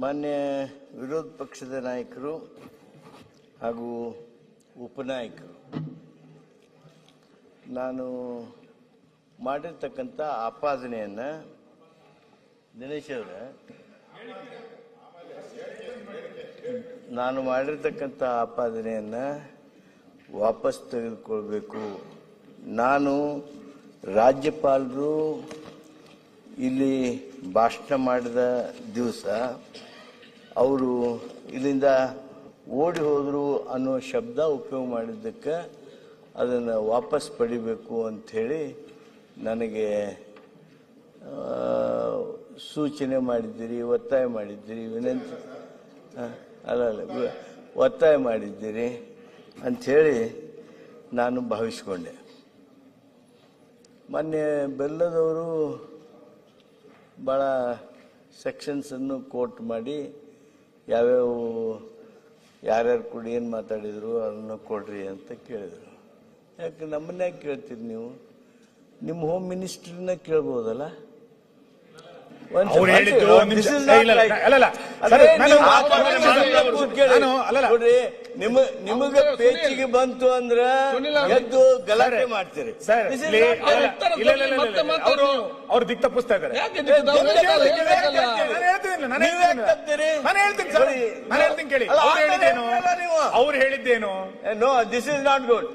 ಮಾನ್ಯ ವಿರೋಧ ಪಕ್ಷದ ನಾಯಕರು ಹಾಗೂ ಉಪನಾಯಕರು, ನಾನು ಮಾಡಿರ್ತಕ್ಕಂಥ ಆಪಾದನೆಯನ್ನು ದಿನೇಶ್ ಅವರೇ, ನಾನು ಮಾಡಿರ್ತಕ್ಕಂಥ ಆಪಾದನೆಯನ್ನು ವಾಪಸ್ ತೆಗೆದುಕೊಳ್ಬೇಕು. ನಾನು ರಾಜ್ಯಪಾಲರು ಇಲ್ಲಿ ಭಾಷಣ ಮಾಡಿದ ದಿವಸ ಅವರು ಇಲ್ಲಿಂದ ಓಡಿ ಹೋದರು ಅನ್ನೋ ಶಬ್ದ ಉಪಯೋಗ ಮಾಡಿದ್ದಕ್ಕೆ ಅದನ್ನು ವಾಪಸ್ ಪಡಿಬೇಕು ಅಂಥೇಳಿ ನನಗೆ ಸೂಚನೆ ಮಾಡಿದ್ದೀರಿ, ಒತ್ತಾಯ ಮಾಡಿದ್ದೀರಿ, ವಿನಂತಿ ಅಲ್ಲ ಒತ್ತಾಯ ಮಾಡಿದ್ದೀರಿ ಅಂಥೇಳಿ ನಾನು ಭಾವಿಸ್ಕೊಂಡೆ. ಮೊನ್ನೆ ಬೆಲ್ಲದವರು ಭಾಳ ಸೆಕ್ಷನ್ಸನ್ನು ಕೋಟ್ ಮಾಡಿ ಯಾರ್ಯಾರು ಕೂಡ ಏನು ಮಾತಾಡಿದ್ರು ಅದನ್ನು ಕೊಡ್ರಿ ಅಂತ ಕೇಳಿದರು. ಯಾಕೆ ನಮ್ಮನ್ನ ಯಾಕೆ ಕೇಳ್ತೀರಿ ನೀವು? ನಿಮ್ಮ ಹೋಮ್ ಮಿನಿಸ್ಟ್ರಿನ ಕೇಳ್ಬೋದಲ್ಲ. ನಿಮಗೆ ಪೇಚಿಗೆ ಬಂತು ಅಂದ್ರ ಎದ್ದು ಗಲಾಟೆ ಮಾಡ್ತೀರಿ. ಅವ್ರು ದಿಕ್ ತಪ್ಪಿಸ್ತಾ ಇದ್ದಾರೆ. ಕೇಳಿ ಅವ್ರು ಹೇಳಿದ್ದೇನು? No, this is not good.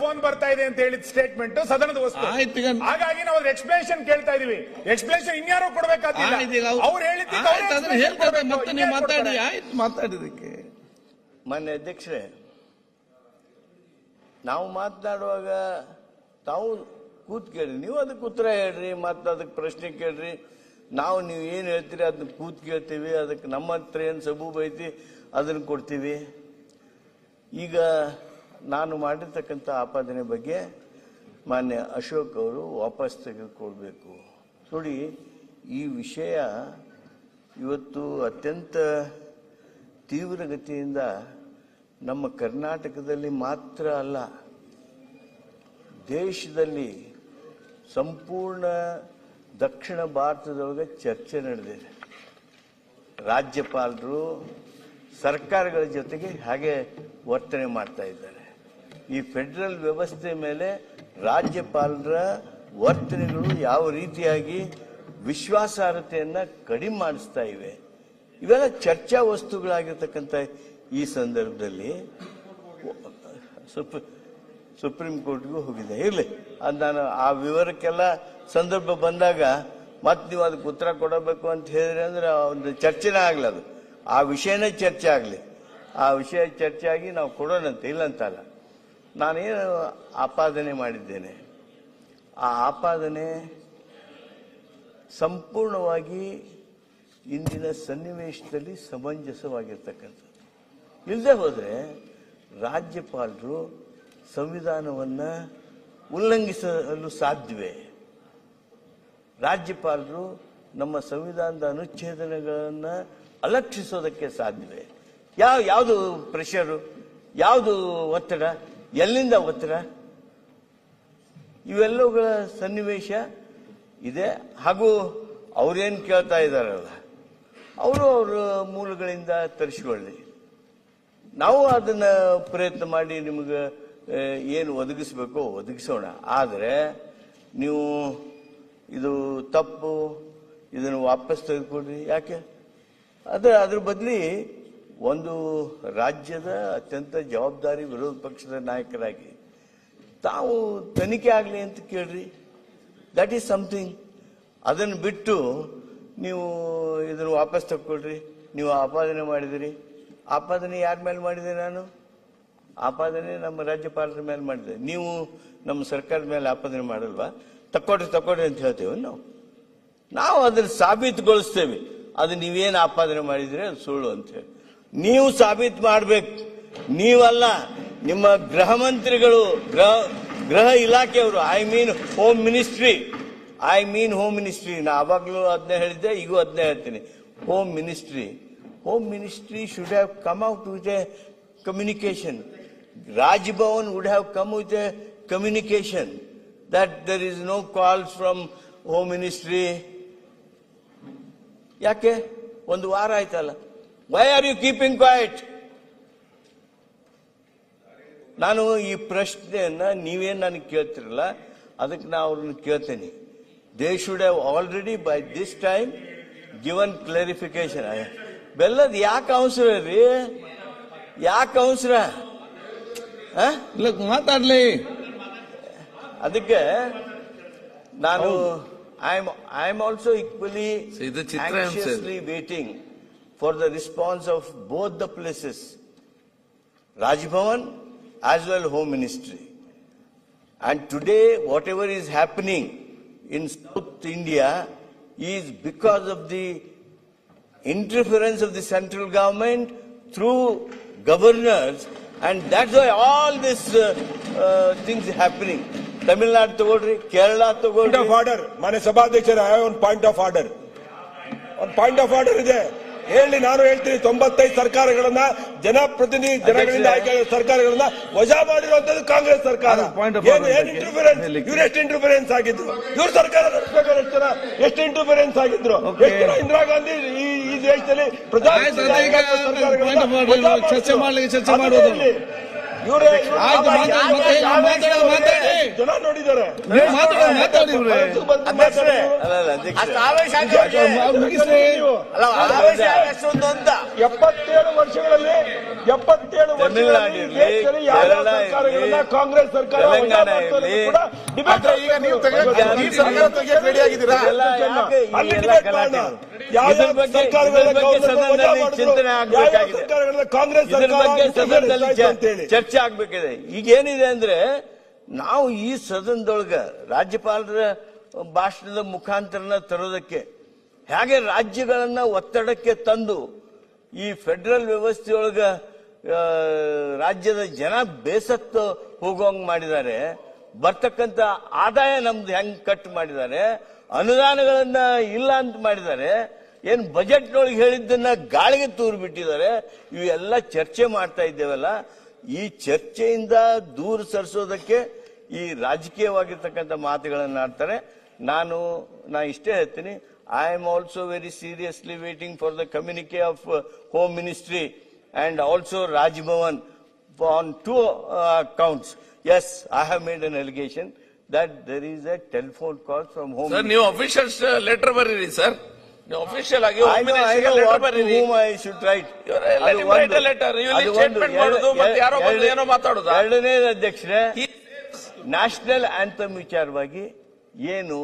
Phone ಬರ್ತಾ ಇದೆ ಅಂತ ಹೇಳಿದ ಸ್ಟೇಟ್ಮೆಂಟ್ ಸದನದ ವಸ್ತು. ಹಾಗಾಗಿ ನಾವು ಎಕ್ಸ್ಪ್ಲೇಷನ್ ಕೇಳ್ತಾ ಇದೀವಿ. ಎಕ್ಸ್ಪ್ಲೇಷನ್ ಇನ್ಯಾರು ಕೊಡ್ಬೇಕಾಗಿಲ್ಲ. ಅವ್ರು ಮಾತಾಡಿದಕ್ಕೆ ಮಾನ್ಯ ಅಧ್ಯಕ್ಷರೇ, ನಾವು ಮಾತನಾಡುವಾಗ ತಾವು ಕೂತ್ ಕೇಳ್ರಿ, ನೀವು ಅದಕ್ಕೆ ಉತ್ತರ ಹೇಳ್ರಿ, ಮತ್ತೆ ಅದಕ್ಕೆ ಪ್ರಶ್ನೆ ಕೇಳ್ರಿ. ನೀವು ಏನು ಹೇಳ್ತೀರಿ ಅದನ್ನ ಕೂತ್ ಕೇಳ್ತೀವಿ. ಅದಕ್ಕೆ ನಮ್ಮ ಹತ್ರ ಏನು ಸಬೂಬ್ ಐತಿ ಅದನ್ನು ಕೊಡ್ತೀವಿ. ಈಗ ನಾನು ಮಾಡಿರ್ತಕ್ಕಂಥ ಆಪಾದನೆ ಬಗ್ಗೆ ಮಾನ್ಯ ಅಶೋಕ್ ಅವರು ವಾಪಸ್ ತೆಗೆದುಕೊಳ್ಬೇಕು. ನೋಡಿ, ಈ ವಿಷಯ ಇವತ್ತು ಅತ್ಯಂತ ತೀವ್ರಗತಿಯಿಂದ ನಮ್ಮ ಕರ್ನಾಟಕದಲ್ಲಿ ಮಾತ್ರ ಅಲ್ಲ, ದೇಶದಲ್ಲಿ ಸಂಪೂರ್ಣ ದಕ್ಷಿಣ ಭಾರತದೊಳಗೆ ಚರ್ಚೆ ನಡೆದಿದೆ. ರಾಜ್ಯಪಾಲರು ಸರ್ಕಾರಗಳ ಜೊತೆಗೆ ಹಾಗೆ ವರ್ತನೆ ಮಾಡ್ತಾ ಇದ್ದಾರೆ. ಈ ಫೆಡರಲ್ ವ್ಯವಸ್ಥೆ ಮೇಲೆ ರಾಜ್ಯಪಾಲರ ವರ್ತನೆಗಳು ಯಾವ ರೀತಿಯಾಗಿ ವಿಶ್ವಾಸಾರ್ಹತೆಯನ್ನ ಕಡಿಮೆ ಮಾಡಿಸ್ತಾ ಇವೆ, ಇವೆಲ್ಲ ಚರ್ಚಾ ವಸ್ತುಗಳಾಗಿರ್ತಕ್ಕಂಥ ಈ ಸಂದರ್ಭದಲ್ಲಿ ಸುಪ್ರೀಂ ಕೋರ್ಟ್ಗೂ ಹೋಗಿದೆ. ಇರಲಿ, ಅದು ನಾನು ಆ ವಿವರಕ್ಕೆಲ್ಲ ಸಂದರ್ಭ ಬಂದಾಗ ಮತ್ತೆ ನೀವು ಅದಕ್ಕೆ ಉತ್ತರ ಕೊಡಬೇಕು ಅಂತ ಹೇಳಿದ್ರೆ ಅಂದ್ರೆ ಒಂದು ಚರ್ಚೆನೇ ಆಗಲಿ, ಅದು ಆ ವಿಷಯನೇ ಚರ್ಚೆ ಆಗಲಿ. ಆ ವಿಷಯ ಚರ್ಚೆ ಆಗಿ ನಾವು ಕೊಡೋಣಂತೆ, ಇಲ್ಲಂತಲ್ಲ. ನಾನೇನು ಆಪಾದನೆ ಮಾಡಿದ್ದೇನೆ, ಆ ಆಪಾದನೆ ಸಂಪೂರ್ಣವಾಗಿ ಇಂದಿನ ಸನ್ನಿವೇಶದಲ್ಲಿ ಸಮಂಜಸವಾಗಿರ್ತಕ್ಕಂಥದ್ದು. ಇಲ್ಲದೆ ಹೋದರೆ ರಾಜ್ಯಪಾಲರು ಸಂವಿಧಾನವನ್ನು ಉಲ್ಲಂಘಿಸಲು ಸಾಧ್ಯವೇ? ರಾಜ್ಯಪಾಲರು ನಮ್ಮ ಸಂವಿಧಾನದ ಅನುಚ್ಛೇದನಗಳನ್ನು ಅಲಕ್ಷಿಸೋದಕ್ಕೆ ಸಾಧ್ಯವೇ? ಯಾವುದು ಪ್ರೆಷರು, ಯಾವುದು ಒತ್ತಡ, ಎಲ್ಲಿಂದ ಒತ್ತಡ? ಇವೆಲ್ಲವುಗಳ ಸನ್ನಿವೇಶ ಇದೆ. ಹಾಗೂ ಅವ್ರೇನು ಕೇಳ್ತಾ ಇದ್ದಾರಲ್ಲ, ಅವರ ಮೂಲಗಳಿಂದ ತರಿಸಿಕೊಳ್ಳಿ. ನಾವು ಅದನ್ನ ಪ್ರಯತ್ನ ಮಾಡಿ ನಿಮಗೆ ಏನು ಒದಗಿಸ್ಬೇಕೋ ಒದಗಿಸೋಣ. ಆದರೆ ನೀವು ಇದು ತಪ್ಪು, ಇದನ್ನು ವಾಪಸ್ ತೆಗೆದುಕೊಡ್ರಿ. ಯಾಕೆ? ಅದ್ರ ಬದಲಿ ಒಂದು ರಾಜ್ಯದ ಅತ್ಯಂತ ಜವಾಬ್ದಾರಿ ವಿರೋಧ ಪಕ್ಷದ ನಾಯಕರಾಗಿ ತಾವು ತನಿಖೆ ಆಗಲಿ ಅಂತ ಕೇಳ್ರಿ. That is something. ಅದನ್ನು ಬಿಟ್ಟು ನೀವು ಇದನ್ನು ವಾಪಸ್ ತಗೊಳ್ರಿ. ನೀವು ಆಪಾದನೆ ಮಾಡಿದಿರಿ. ಆಪಾದನೆ ಯಾರ ಮೇಲೆ ಮಾಡಿದೆ? ನಾನು ಆಪಾದನೆ ನಮ್ಮ ರಾಜ್ಯಪಾಲರ ಮೇಲೆ ಮಾಡಿದೆ. ನೀವು ನಮ್ಮ ಸರ್ಕಾರದ ಮೇಲೆ ಆಪಾದನೆ ಮಾಡಲ್ವಾ? ತಕ್ಕೊಡ್ರಿ ಅಂತ ಹೇಳ್ತೇವೆ. ನಾವು ಅದನ್ನು ಸಾಬೀತುಗೊಳಿಸ್ತೇವೆ. ಅದು ನೀವೇನು ಆಪಾದನೆ ಮಾಡಿದ್ರೆ ಅದು ಸುಳ್ಳು ಅಂತ ಹೇಳಿ ನೀವು ಸಾಬೀತು ಮಾಡಬೇಕು. ನೀವಲ್ಲ, ನಿಮ್ಮ ಗೃಹ ಮಂತ್ರಿಗಳು, ಗೃಹ ಇಲಾಖೆಯವರು, ಐ ಮೀನ್ ಹೋಮ್ ಮಿನಿಸ್ಟ್ರಿ. ನಾ ಆವಾಗಲೂ ಅದನ್ನೇ ಹೇಳಿದ್ದೆ, ಈಗೂ ಅದನ್ನೇ ಹೇಳ್ತೀನಿ. Home ministry should have come out with a communication. Rajbhavan would have come with a communication that there is no calls from home ministry ಯಾಕೆ ಒಂದು ವಾರ ಆಯ್ತಲ್ಲ, why are you keeping quiet? ನಾನು ಈ ಪ್ರಶ್ನೆಯನ್ನ ನೀವೇನು ನನಗೆ ಕೇಳ್ತಿರಲ್ಲ, ಅದಕ್ಕೆ ನಾ ಅವ್ರನ್ನ ಕೇಳ್ತೇನೆ. They should have already by this time given clarification. ಬೆಲ್ಲದ ಯಾಕೆ ಅವಸರ ರೀ? ಯಾಕೆ ಅವಸರ? ಮಾತಾಡ್ಲಿ. ಅದಕ್ಕೆ ನಾನು ಐ ಆಮ್ ಆಲ್ಸೋ ಈಕ್ವಲಿ ಇದು ಚಿತ್ರ anxiously waiting for the response of both the places, Raj Bhavan as well Home Ministry. And today whatever is happening in South India is because of the interference of the central government through governors, and that's why all this things happening. Tamil Nadu ತಗೊಳ್ರಿ, ಕೇರಳ ತಗೊಳ್ರಿ. Point of order, ಮಾನ್ಯ ಸಭಾಧ್ಯಕ್ಷರ, ಒಂದು point of order, ಒಂದು point of order ಇದೆ. ಹೇಳಿ, ನಾನು ಹೇಳ್ತೀನಿ, 95 ಸರ್ಕಾರಗಳನ್ನ ಜನಗಳಿಂದ ಆಯ್ಕೆ ಸರ್ಕಾರಗಳನ್ನ ವಜಾ ಮಾಡಿರುವಂತದ್ದು ಕಾಂಗ್ರೆಸ್ ಸರ್ಕಾರ. ಇವರೆಷ್ಟು ಇಂಟರ್ಫರೆನ್ಸ್ ಆಗಿದ್ರು? ಇವ್ರ ಸರ್ಕಾರ ನಡೆಸಬೇಕಾದ್ರೆ ಎಷ್ಟು ಇಂಟರ್ಫರೆನ್ಸ್ ಆಗಿದ್ರು? ಇಂದಿರಾ ಗಾಂಧಿ ಈ ದೇಶದಲ್ಲಿ ಚರ್ಚೆ ಮಾಡೋದು ಜನ ನೋಡಿದ್ದಾರೆ. ಕಾಂಗ್ರೆಸ್ ಸರ್ಕಾರ ಕಾಂಗ್ರೆಸ್ ಚರ್ಚೆ ಆಗ್ಬೇಕಿದೆ. ಈಗ ಏನಿದೆ ಅಂದ್ರೆ, ನಾವು ಈ ಸದನದೊಳಗ ರಾಜ್ಯಪಾಲರ ಭಾಷಣದ ಮುಖಾಂತರನ ತರೋದಕ್ಕೆ, ಹೇಗೆ ರಾಜ್ಯಗಳನ್ನ ಒತ್ತಡಕ್ಕೆ ತಂದು ಈ ಫೆಡರಲ್ ವ್ಯವಸ್ಥೆಯೊಳಗ ರಾಜ್ಯದ ಜನ ಬೇಸತ್ತು ಹೋಗೋಂಗ್ ಮಾಡಿದ್ದಾರೆ, ಬರ್ತಕ್ಕಂಥ ಆದಾಯ ನಮ್ದು ಹೆಂಗ್ ಕಟ್ ಮಾಡಿದ್ದಾರೆ, ಅನುದಾನಗಳನ್ನ ಇಲ್ಲ ಅಂತ ಮಾಡಿದ್ದಾರೆ, ಏನ್ ಬಜೆಟ್ನೊಳಗೆ ಹೇಳಿದ್ದನ್ನ ಗಾಳಿಗೆ ತೂರು ಬಿಟ್ಟಿದ್ದಾರೆ. ಇವೆಲ್ಲ ಚರ್ಚೆ ಮಾಡ್ತಾ ಇದ್ದೇವಲ್ಲ, ಈ ಚರ್ಚೆಯಿಂದ ದೂರ ಸರಿಸೋದಕ್ಕೆ ಈ ರಾಜಕೀಯವಾಗಿರ್ತಕ್ಕಂಥ ಮಾತುಗಳನ್ನು ಆಡ್ತಾರೆ. ನಾ ಇಷ್ಟೇ ಹೇಳ್ತೀನಿ, I am also very seriously waiting for the communique of home ministry and also Raj Bhavan on 2 counts. Yes, I have made an allegation that there is a telephone call from home. Sir, ನೀವು official letter ಬರೀರಿ sir. ನೀವು official ಆಗಿ I know what to whom I should write. ಏನೋ ಮಾತಾಡೋದು. ಎರಡನೇ ಅಧ್ಯಕ್ಷರೇ, national anthem ವಿಚಾರವಾಗಿ ಏನು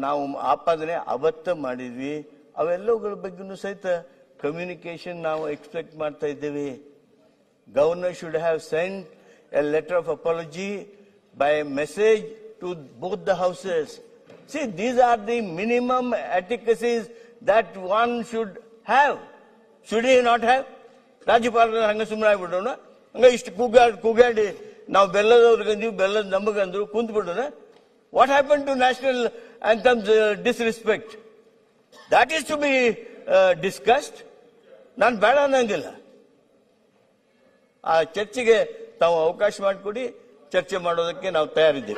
ನಾವು ಆಪಾದನೆ ಅವತ್ತ ಮಾಡಿದ್ವಿ, ಅವೆಲ್ಲವುಗಳ ಬಗ್ಗೆನೂ ಸಹಿತ ಕಮ್ಯುನಿಕೇಶನ್ ನಾವು ಎಕ್ಸ್ಪೆಕ್ಟ್ ಮಾಡ್ತಾ ಇದ್ದೇವೆ. Governor should have scent A letter of apology by message to both the houses. See, these are the minimum etiquettes that one should have. Should he not have? ರಾಜ್ಯಪಾಲರ ಹಂಗ ಸುಮ್ಮನೆ ಆಗ್ಬಿಡೋಣ, ಹಂಗ ಇಷ್ಟು ಕೂಗಾಡಿ ನಾವು ಬೆಲ್ಲದವ್ರಿಗೆ ಅಂದೀವಿ, ಬೆಲ್ಲದ ನಮಗಂದ್ರು ಕುಂತ್ ಬಿಡೋಣ. What happen to national anthems disrespect? That is to be discussed. ನಾನು ಬೇಡ ಅನ್ನಂಗಿಲ್ಲ. ಆ ಚರ್ಚೆಗೆ ತಾವು ಅವಕಾಶ ಮಾಡಿಕೊಡಿ, ಚರ್ಚೆ ಮಾಡೋದಕ್ಕೆ ನಾವು ತಯಾರಿದ್ದೇವೆ.